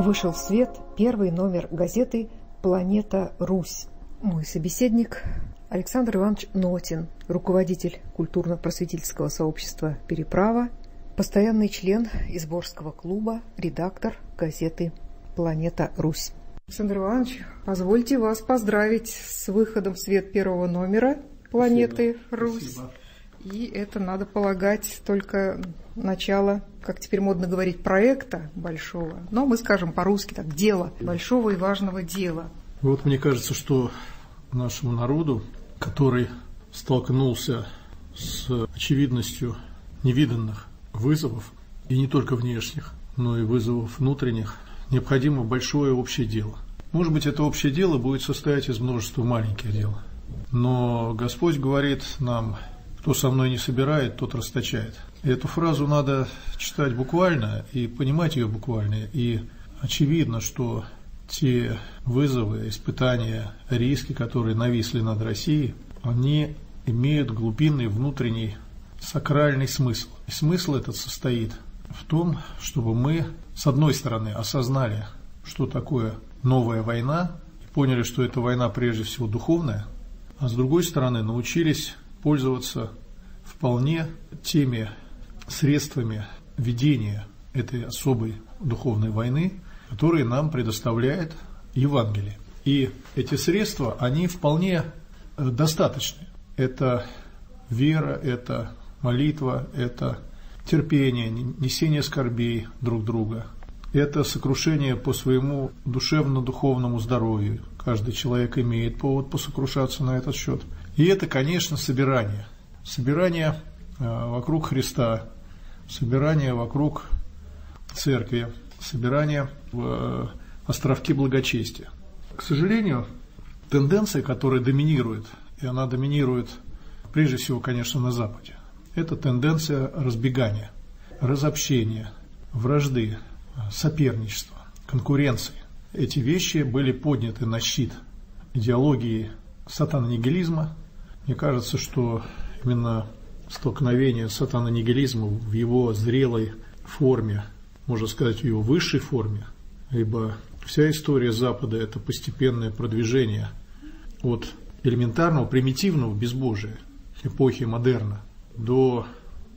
вышел в свет первый номер газеты «Планета Русь». Мой собеседник Александр Иванович Нотин, руководитель культурно-просветительского сообщества «Переправа», постоянный член Изборского клуба, редактор газеты «Планета Русь». Александр Иванович, позвольте вас поздравить с выходом в свет первого номера «Планеты Русь». Спасибо. И это, надо полагать, только начало, как теперь модно говорить, проекта большого, но мы скажем по-русски так, дела, большого и важного дела. Вот мне кажется, что нашему народу, который столкнулся с очевидностью невиданных вызовов, и не только внешних, но и вызовов внутренних, необходимо большое общее дело. Может быть, это общее дело будет состоять из множества маленьких дел. Но Господь говорит нам: кто со мной не собирает, тот расточает. И эту фразу надо читать буквально и понимать ее буквально. И очевидно, что те вызовы, испытания, риски, которые нависли над Россией, они имеют глубинный внутренний сакральный смысл. И смысл этот состоит в том, чтобы мы, с одной стороны, осознали, что такое новая война, и поняли, что эта война прежде всего духовная, а с другой стороны, научились пользоваться вполне теми средствами ведения этой особой духовной войны, которые нам предоставляет Евангелие. И эти средства, они вполне достаточны. Это вера, это молитва, это терпение, несение скорбей друг друга, это сокрушение по своему душевно-духовному здоровью. Каждый человек имеет повод посокрушаться на этот счет. И это, конечно, собирание. Собирание вокруг Христа, собирание вокруг Церкви, собирание в островки благочестия. К сожалению, тенденция, которая доминирует, и она доминирует прежде всего, конечно, на Западе, это тенденция разбегания, разобщения, вражды, соперничества, конкуренции. Эти вещи были подняты на щит идеологии сатанонигилизма. Мне кажется, что именно столкновение сатанонигилизма в его зрелой форме, можно сказать, в его высшей форме, ибо вся история Запада – это постепенное продвижение от элементарного, примитивного безбожия эпохи модерна до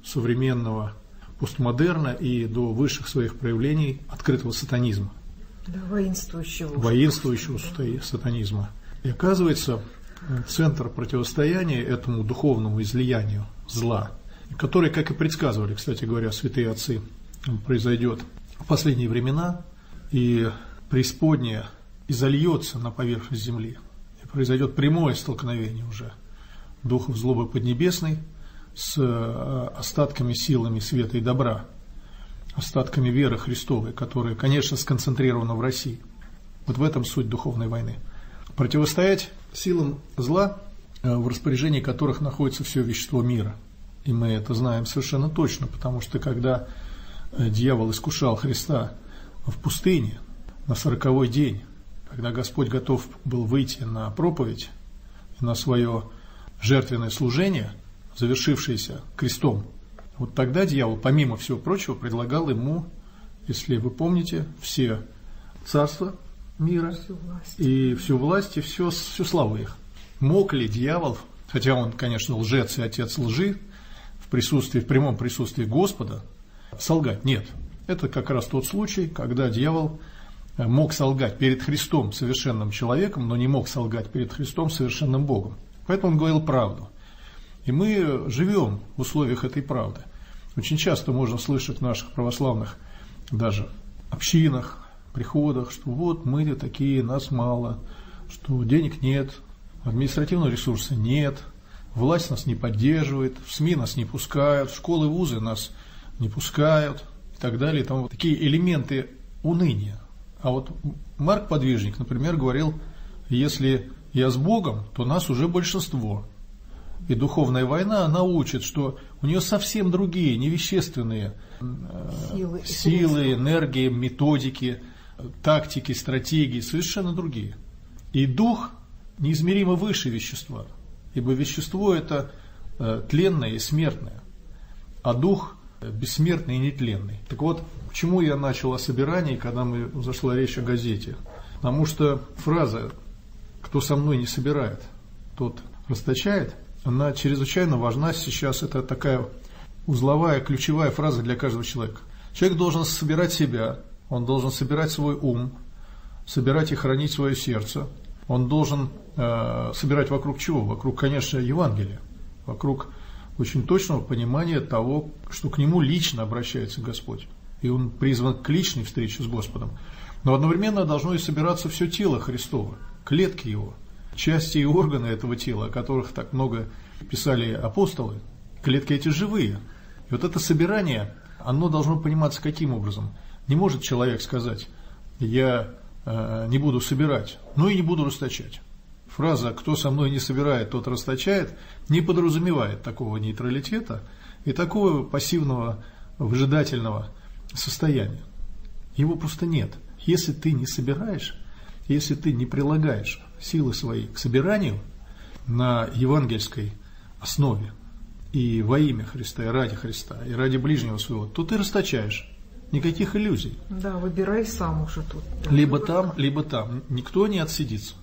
современного постмодерна и до высших своих проявлений открытого сатанизма. Да, воинствующего сатанизма. И оказывается, центр противостояния этому духовному излиянию зла, который, как и предсказывали, кстати говоря, святые отцы, произойдет в последние времена, и преисподняя изольется на поверхность земли, и произойдет прямое столкновение уже духов злобы поднебесной с остатками силами света и добра, остатками веры Христовой, которая, конечно, сконцентрирована в России. Вот в этом суть духовной войны. Противостоять силам зла, в распоряжении которых находится все вещество мира. И мы это знаем совершенно точно, потому что когда дьявол искушал Христа в пустыне на 40-й день, когда Господь готов был выйти на проповедь и на свое жертвенное служение, завершившееся крестом, вот тогда дьявол, помимо всего прочего, предлагал ему, если вы помните, все царства мира и всю власть, и всю славу их. Мог ли дьявол, хотя он, конечно, лжец и отец лжи, в прямом присутствии Господа, солгать? Нет. Это как раз тот случай, когда дьявол мог солгать перед Христом совершенным человеком, но не мог солгать перед Христом совершенным Богом. Поэтому он говорил правду. И мы живем в условиях этой правды. Очень часто можно слышать в наших православных даже общинах, приходах, что вот мы такие, нас мало, что денег нет, административного ресурса нет, власть нас не поддерживает, в СМИ нас не пускают, в школы и вузы нас не пускают и так далее. Там вот такие элементы уныния. А вот Марк Подвижник, например, говорил: если я с Богом, то нас уже большинство. И духовная война, она учит, что у нее совсем другие, невещественные силы, энергии, методики, тактики, стратегии, совершенно другие. И дух неизмеримо выше вещества, ибо вещество – это тленное и смертное, а дух бессмертный и нетленный. Так вот, почему я начал о собирании, когда зашла речь о газете? Потому что фраза «кто со мной не собирает, тот расточает», она чрезвычайно важна сейчас. Это такая узловая, ключевая фраза для каждого человека. Человек должен собирать себя, он должен собирать свой ум, собирать и хранить свое сердце. Он должен собирать вокруг чего? Вокруг, конечно, Евангелия, вокруг очень точного понимания того, что к нему лично обращается Господь. И он призван к личной встрече с Господом. Но одновременно должно и собираться все тело Христово, клетки его, части и органы этого тела, о которых так много писали апостолы. Клетки эти живые. И вот это собирание, оно должно пониматься каким образом? Не может человек сказать: я не буду собирать, но и не буду расточать. Фраза «кто со мной не собирает, тот расточает» не подразумевает такого нейтралитета и такого пассивного, выжидательного состояния. Его просто нет. Если ты не собираешь, если ты не прилагаешь силы свои к собиранию на евангельской основе и во имя Христа, и ради ближнего своего, то ты расточаешь. Никаких иллюзий. Да, выбирай сам уже тут. Либо там. Никто не отсидится.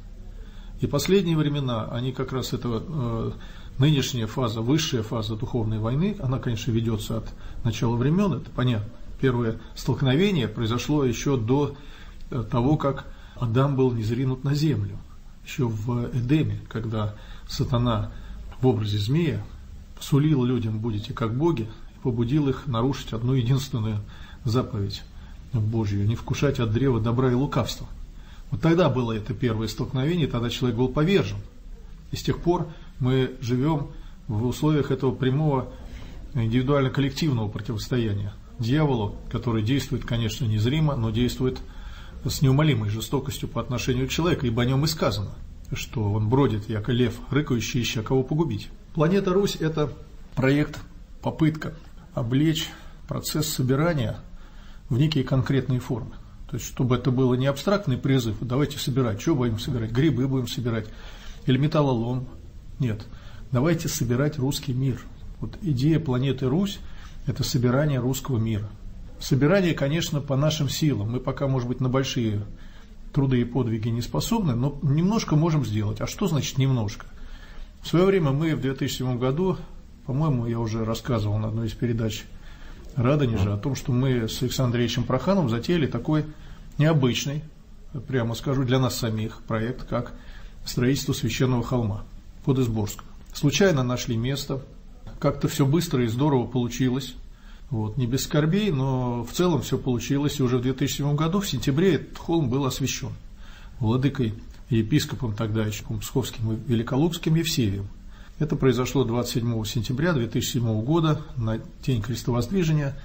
И последние времена, они как раз нынешняя фаза, высшая фаза духовной войны, она, конечно, ведется от начала времен, это понятно. Первое столкновение произошло еще до того, как Адам был низвергнут на землю. Еще в Эдеме, когда сатана в образе змея сулил людям «будете как боги», и побудил их нарушить одну единственную заповедь Божью: не вкушать от древа добра и лукавства. Вот тогда было это первое столкновение, тогда человек был повержен. И с тех пор мы живем в условиях этого прямого индивидуально-коллективного противостояния дьяволу, который действует, конечно, незримо, но действует с неумолимой жестокостью по отношению к человеку, ибо о нем и сказано, что он бродит, яко лев, рыкающий, ища кого погубить. Планета Русь – это проект, попытка облечь процесс собирания в некие конкретные формы. То есть, чтобы это было не абстрактный призыв: давайте собирать. Что будем собирать? Грибы будем собирать? Или металлолом? Нет. Давайте собирать русский мир. Вот идея планеты Русь – это собирание русского мира. Собирание, конечно, по нашим силам. Мы пока, может быть, на большие труды и подвиги не способны, но немножко можем сделать. А что значит немножко? В свое время мы в 2007 году, по-моему, я уже рассказывал на одной из передач Радонежа о том, что мы с Александром Андреевичем Прохановым затеяли такой необычный, прямо скажу, для нас самих проект, как строительство священного холма под Изборском. Случайно нашли место, как-то все быстро и здорово получилось. Вот, не без скорбей, но в целом все получилось. И уже в 2007 году, в сентябре, этот холм был освящен владыкой и епископом тогда еще Псковским и Великолукским Евсевием. Это произошло 27 сентября 2007 года, на день крестовоздвижения.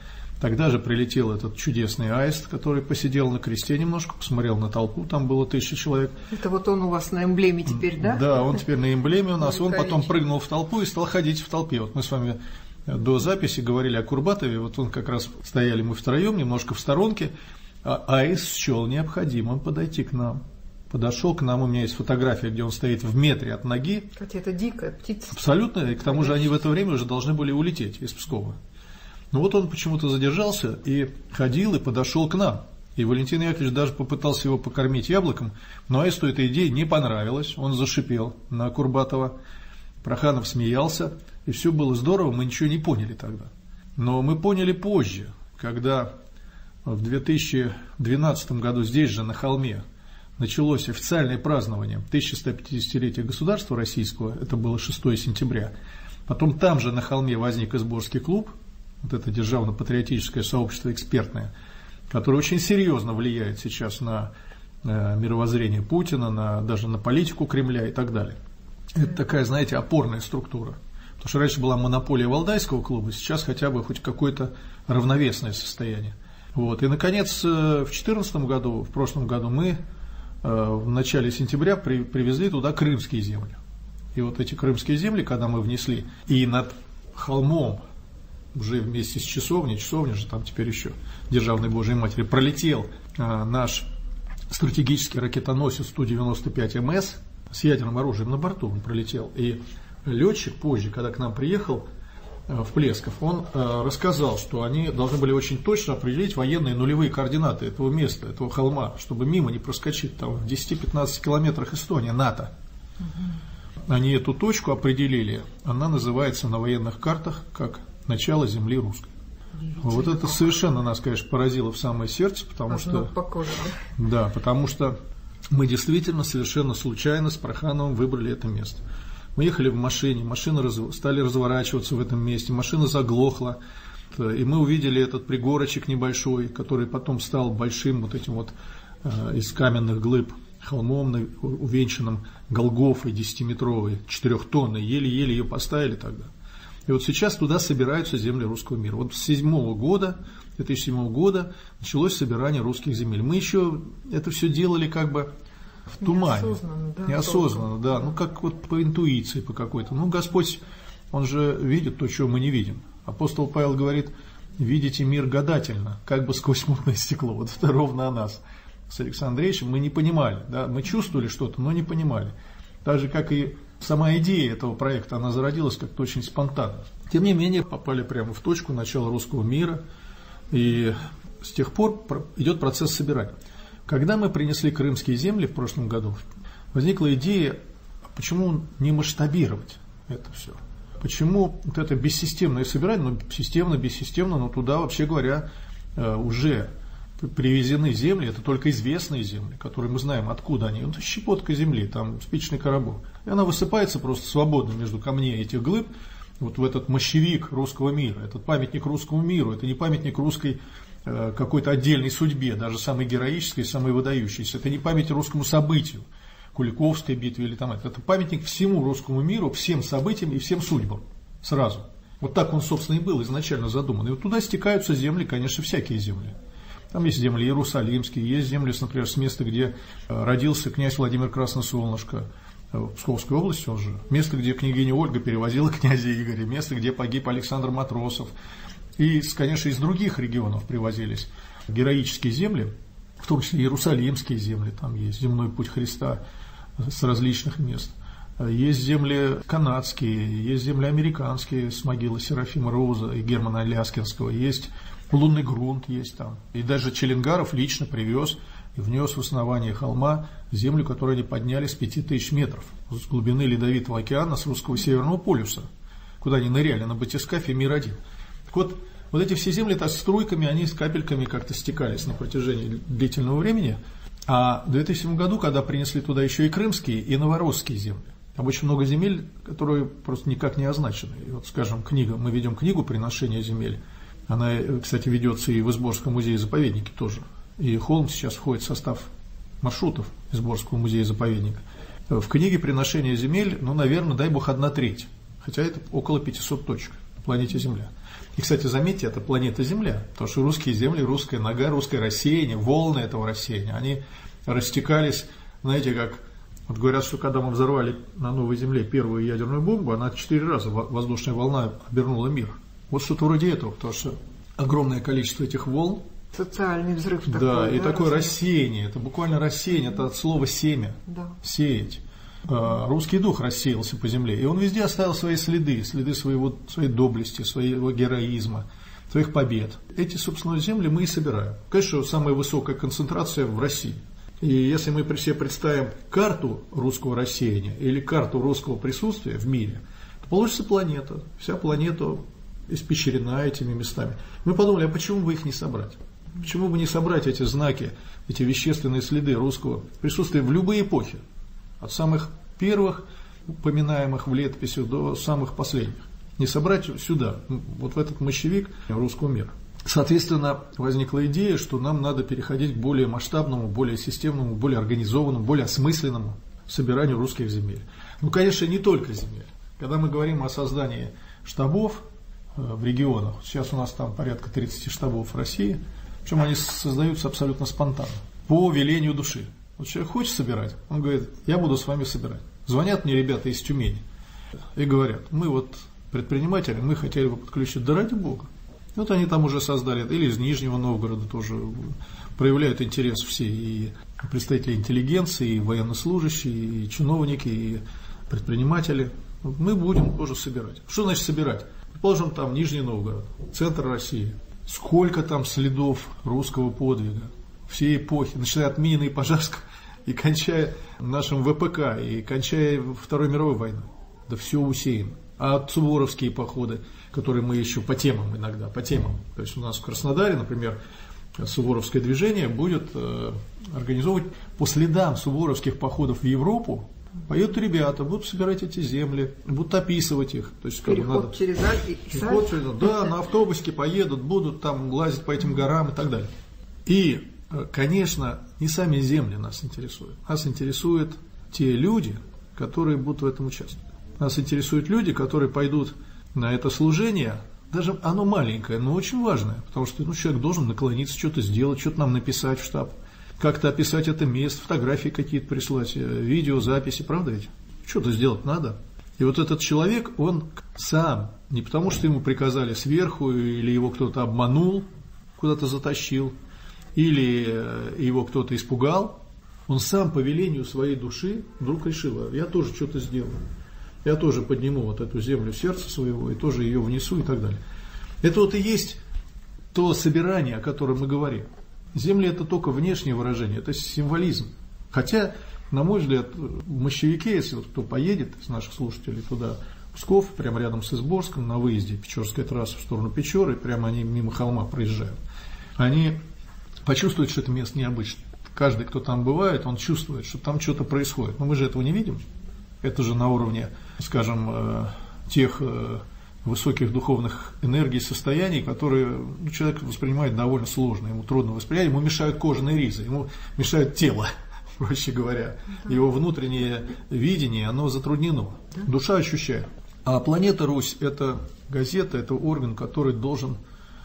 Тогда же прилетел этот чудесный аист, который посидел на кресте немножко, посмотрел на толпу, там было 1000 человек. Это вот он у вас на эмблеме теперь, да? Да, он теперь на эмблеме у нас. Он потом прыгнул в толпу и стал ходить в толпе. Вот мы с вами до записи говорили о Курбатове, вот он как раз стояли мы втроем, немножко в сторонке, а аист счел необходимым подойти к нам. Подошел к нам, у меня есть фотография, где он стоит в метре от ноги. Хотя это дикая птица. Абсолютно, и к тому же они в это время уже должны были улететь из Пскова. Но вот он почему-то задержался и ходил, и подошел к нам. И Валентин Яковлевич даже попытался его покормить яблоком, но аисту эта идея не понравилась, он зашипел на Курбатова. Проханов смеялся, и все было здорово, мы ничего не поняли тогда. Но мы поняли позже, когда в 2012 году здесь же, на холме, началось официальное празднование 1150-летия государства российского, это было 6 сентября. Потом там же на холме возник Изборский клуб, вот это державно-патриотическое сообщество экспертное, которое очень серьезно влияет сейчас на мировоззрение Путина, даже на политику Кремля и так далее. Это такая, знаете, опорная структура. Потому что раньше была монополия Валдайского клуба, сейчас хотя бы хоть какое-то равновесное состояние. Вот. И, наконец, в 2014 году, в прошлом году, мы в начале сентября привезли туда крымские земли. И вот эти крымские земли, когда мы внесли, и над холмом, уже вместе с часовней же там теперь еще Державной Божией Матери, пролетел наш стратегический ракетоносец Ту-95 МС с ядерным оружием на борту, он пролетел. И летчик позже, когда к нам приехал, в Плесков, он рассказал, что они должны были очень точно определить военные нулевые координаты этого места, этого холма, чтобы мимо не проскочить, там в 10-15 километрах Эстония, НАТО. Они эту точку определили, она называется на военных картах как начало земли русской. Вот это совершенно нас, конечно, поразило в самое сердце, потому что... по коже, да? Да, потому что мы действительно совершенно случайно с Прохановым выбрали это место. Мы ехали в машине, машины стали разворачиваться в этом месте, машина заглохла, и мы увидели этот пригорочек небольшой, который потом стал большим вот этим вот из каменных глыб холмом, увенчанным Голгофой 10-метровой, 4-тонной, еле-еле ее поставили тогда. И вот сейчас туда собираются земли русского мира. Вот с 2007 года началось собирание русских земель. Мы еще это все делали как бы в тумане. Неосознанно, да. Ну, как вот по интуиции, по какой-то. Ну, Господь, Он же видит то, чего мы не видим. Апостол Павел говорит: видите мир гадательно, как бы сквозь мутное стекло. Вот это ровно о нас. С Александром Андреевичем мы не понимали, да, мы чувствовали что-то, но не понимали. Так же, как и сама идея этого проекта, она зародилась как-то очень спонтанно. Тем не менее, попали прямо в точку начала русского мира, и с тех пор идет процесс собирания. Когда мы принесли крымские земли в прошлом году, возникла идея, почему не масштабировать это все? Почему вот это бессистемное собирание, ну, системно, бессистемно, но туда, вообще говоря, уже привезены земли, это только известные земли, которые мы знаем, откуда они. Это щепотка земли, там спичный коробок. И она высыпается просто свободно между камней этих глыб, вот в этот мощевик русского мира, этот памятник русскому миру, это не памятник русской какой-то отдельной судьбе, даже самой героической, самой выдающейся. Это не память русскому событию, Куликовской битве или там это. Это памятник всему русскому миру, всем событиям и всем судьбам сразу. Вот так он, собственно, и был изначально задуман. И вот туда стекаются земли, конечно, всякие земли. Там есть земли иерусалимские, есть земли, например, с места, где родился князь Владимир Красносолнышко в Псковской области, он же. Место, где княгиня Ольга перевозила князя Игоря, место, где погиб Александр Матросов. И, конечно, из других регионов привозились героические земли, в том числе иерусалимские земли, там есть земной путь Христа с различных мест. Есть земли канадские, есть земли американские с могилы Серафима Роуза и Германа Аляскинского, есть лунный грунт есть там. И даже Челенгаров лично привез и внес в основание холма землю, которую они подняли с 5000 метров с глубины Ледовитого океана, с русского Северного полюса, куда они ныряли на батискафе Мир-1. Так вот, вот эти все земли так струйками, они с капельками как-то стекались на протяжении длительного времени. А в 2007 году, когда принесли туда еще и крымские, и новоросские земли, там очень много земель, которые просто никак не означены. И вот, скажем, книга, мы ведем книгу «Приношение земель». Она, кстати, ведется и в Изборском музее-заповеднике тоже. И холм сейчас входит в состав маршрутов Изборского музея-заповедника. В книге «Приношение земель», ну, наверное, дай бог, 1/3. Хотя это около 500 точек на планете Земля. И, кстати, заметьте, это планета Земля. Потому что русские земли, русская нога, русское рассеяние, волны этого рассеяния, они растекались, знаете, как... Вот говорят, что когда мы взорвали на Новой Земле первую ядерную бомбу, она 4 раза воздушная волна обернула мир. Вот что-то вроде этого, потому что огромное количество этих волн. Социальный взрыв такой. Да, и такое рассеяние, это буквально рассеяние, это от слова семя, да. Сеять. Русский дух рассеялся по земле, и он везде оставил свои следы, своей доблести, своего героизма, своих побед. Эти, собственно, земли мы и собираем. Конечно, самая высокая концентрация в России. И если мы себе представим карту русского рассеяния или карту русского присутствия в мире, то получится планета, вся планета испещрена этими местами. Мы подумали, а почему бы их не собрать? Почему бы не собрать эти знаки, эти вещественные следы русского присутствия в любые эпохи? От самых первых, упоминаемых в летописях, до самых последних. Не собрать сюда, вот в этот мощевик русского мира. Соответственно, возникла идея, что нам надо переходить к более масштабному, более системному, более организованному, более осмысленному собиранию русских земель. Ну, конечно, не только земель. Когда мы говорим о создании штабов в регионах, сейчас у нас там порядка 30 штабов в России, причем они создаются абсолютно спонтанно, по велению души. Вот человек хочет собирать, он говорит, я буду с вами собирать. Звонят мне ребята из Тюмени и говорят, мы вот предприниматели, мы хотели бы подключить, да ради Бога. Вот они там уже создали, или из Нижнего Новгорода тоже проявляют интерес все, и представители интеллигенции, и военнослужащие, и чиновники, и предприниматели. Мы будем тоже собирать. Что значит собирать? Предположим, там Нижний Новгород, центр России. Сколько там следов русского подвига всей эпохи, начиная от Минина и Пожарского и кончая нашим ВПК, и кончая Второй мировой войной. Да все усеяно. А суворовские походы, которые мы еще по темам иногда, по темам. То есть у нас в Краснодаре, например, суворовское движение будет организовывать по следам суворовских походов в Европу. Поедут ребята, будут собирать эти земли, будут описывать их. То есть, переход через Альпы и Сальпы. Да, на автобуске поедут, будут там лазить по этим горам и так далее. И, конечно, не сами земли нас интересуют. Нас интересуют те люди, которые будут в этом участвовать. Нас интересуют люди, которые пойдут на это служение. Даже оно маленькое, но очень важное. Потому что человек должен наклониться, что-то сделать, что-то нам написать в штаб. Как-то описать это место, фотографии какие-то прислать, видео, записи, правда ведь? Что-то сделать надо. И вот этот человек, он сам, не потому что ему приказали сверху, или его кто-то обманул, куда-то затащил, или его кто-то испугал, он сам по велению своей души вдруг решил: я тоже что-то сделаю, я тоже подниму вот эту землю сердца своего, и тоже ее внесу и так далее. Это вот и есть то собирание, о котором мы говорим. Земли – это только внешнее выражение, это символизм. Хотя, на мой взгляд, в Мощевике, если вот кто поедет из наших слушателей туда, в Псков, прямо рядом с Изборском, на выезде Печорская трасса в сторону Печоры, прямо они мимо холма проезжают, они почувствуют, что это место необычное. Каждый, кто там бывает, он чувствует, что там что-то происходит. Но мы же этого не видим. Это же на уровне, скажем, тех высоких духовных энергий, состояний, которые человек воспринимает довольно сложно, ему трудно воспринять, ему мешают кожаные ризы, ему мешает тело, проще говоря. Его внутреннее видение, оно затруднено. Душа ощущает. А «Планета Русь» – это газета, это орган, который должен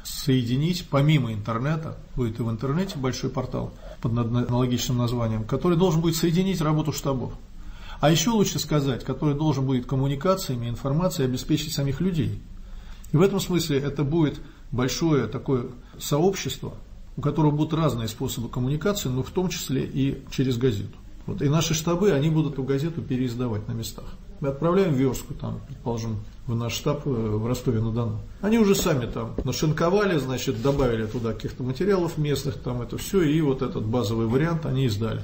соединить, помимо интернета, будет и в интернете большой портал под аналогичным названием, который должен будет соединить работу штабов. А еще лучше сказать, который должен будет коммуникациями, информацией обеспечить самих людей. И в этом смысле это будет большое такое сообщество, у которого будут разные способы коммуникации, но в том числе и через газету. Вот. И наши штабы, они будут эту газету переиздавать на местах. Мы отправляем верстку, там, предположим, в наш штаб в Ростове-на-Дону. Они уже сами там нашинковали, значит, добавили туда каких-то материалов местных, там это все, и вот этот базовый вариант они издали.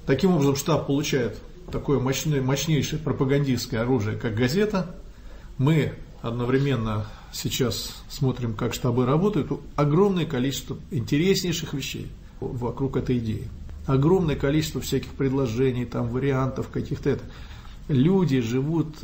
Таким образом, штаб получает такое мощнейшее пропагандистское оружие, как газета. Мы одновременно сейчас смотрим, как штабы работают. Огромное количество интереснейших вещей вокруг этой идеи. Огромное количество всяких предложений, там, вариантов каких-то. Это. Люди живут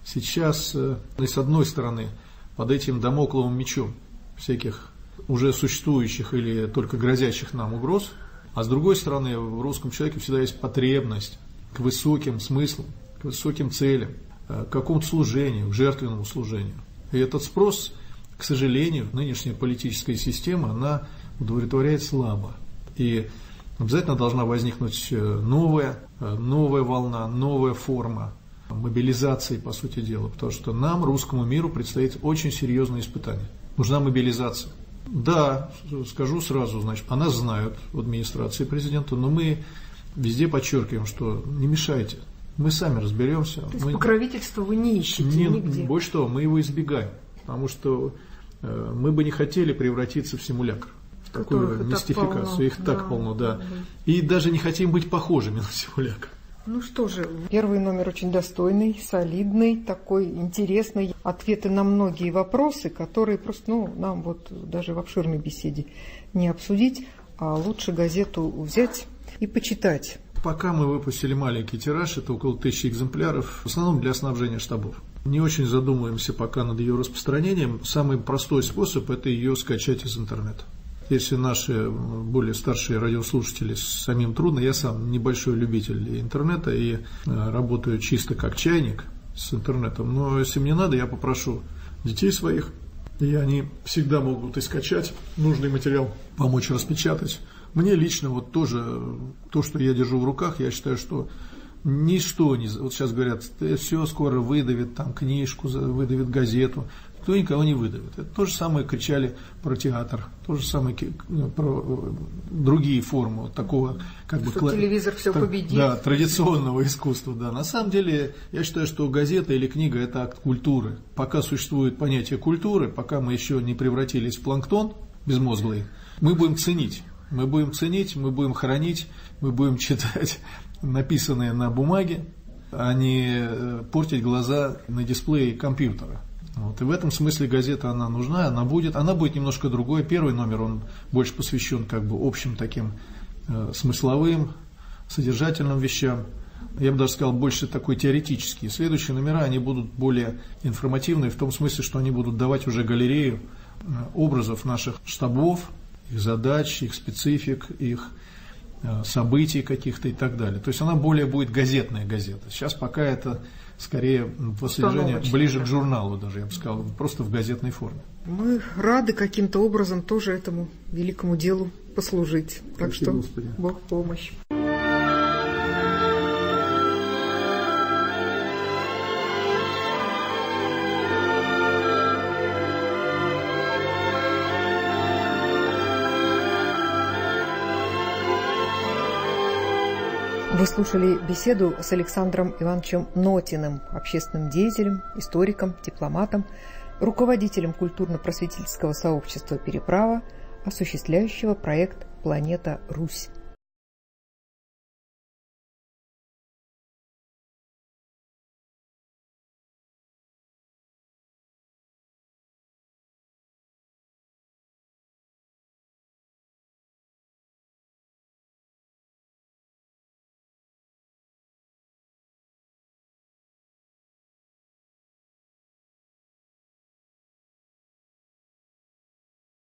сейчас, с одной стороны, под этим дамокловым мечом всяких уже существующих или только грозящих нам угроз, а с другой стороны, в русском человеке всегда есть потребность к высоким смыслам, к высоким целям, к какому-то служению, к жертвенному служению. И этот спрос, к сожалению, нынешняя политическая система, она удовлетворяет слабо. И обязательно должна возникнуть новая волна, новая форма мобилизации, по сути дела, потому что нам, русскому миру, предстоит очень серьезное испытание. Нужна мобилизация. Да, скажу сразу, значит, о нас знают в администрации президента, но мы везде подчеркиваем, что не мешайте, мы сами разберемся. То есть покровительства вы не ищете нигде? Больше того, мы его избегаем, потому что мы бы не хотели превратиться в симулякр, в такую мистификацию. Их так полно, да. И даже не хотим быть похожими на симулякр. Ну что же, первый номер очень достойный, солидный, такой интересный. Ответы на многие вопросы, которые просто, нам вот даже в обширной беседе не обсудить, а лучше газету взять и почитать. Пока мы выпустили маленький тираж, это около 1000 экземпляров, в основном для снабжения штабов. Не очень задумываемся пока над ее распространением. Самый простой способ – это ее скачать из интернета. Если наши более старшие радиослушатели самим трудно, я сам небольшой любитель интернета и работаю чисто как чайник с интернетом, но если мне надо, я попрошу детей своих, и они всегда могут и скачать нужный материал, помочь распечатать. Мне лично вот тоже то, что я держу в руках, я считаю, что ничто не... Вот сейчас говорят, все скоро выдавит там книжку, выдавит газету. никто никого не выдавит. Это то же самое кричали про театр, то же самое про другие формы вот такого как бы телевизор все победит. Да, традиционного искусства. Да. На самом деле, я считаю, что газета или книга – это акт культуры. Пока существует понятие культуры, пока мы еще не превратились в планктон безмозглый, мы будем ценить. Мы будем хранить, мы будем читать написанное на бумаге, а не портить глаза на дисплее компьютера. Вот. И в этом смысле газета, она нужна, она будет немножко другой. Первый номер, он больше посвящен как бы общим таким смысловым, содержательным вещам. Я бы даже сказал, больше такой теоретический. Следующие номера, они будут более информативные, в том смысле, что они будут давать уже галерею образов наших штабов, их задач, их специфик, их событий каких-то и так далее. То есть она более будет газетная газета. Сейчас пока это скорее по содержанию ближе к журналу даже, я бы сказал, просто в газетной форме. Мы рады каким-то образом тоже этому великому делу послужить. Так что Господи. Бог в помощь. Вы слушали беседу с Александром Ивановичем Нотиным, общественным деятелем, историком, дипломатом, руководителем культурно-просветительского сообщества «Переправа», осуществляющего проект «Планета Русь».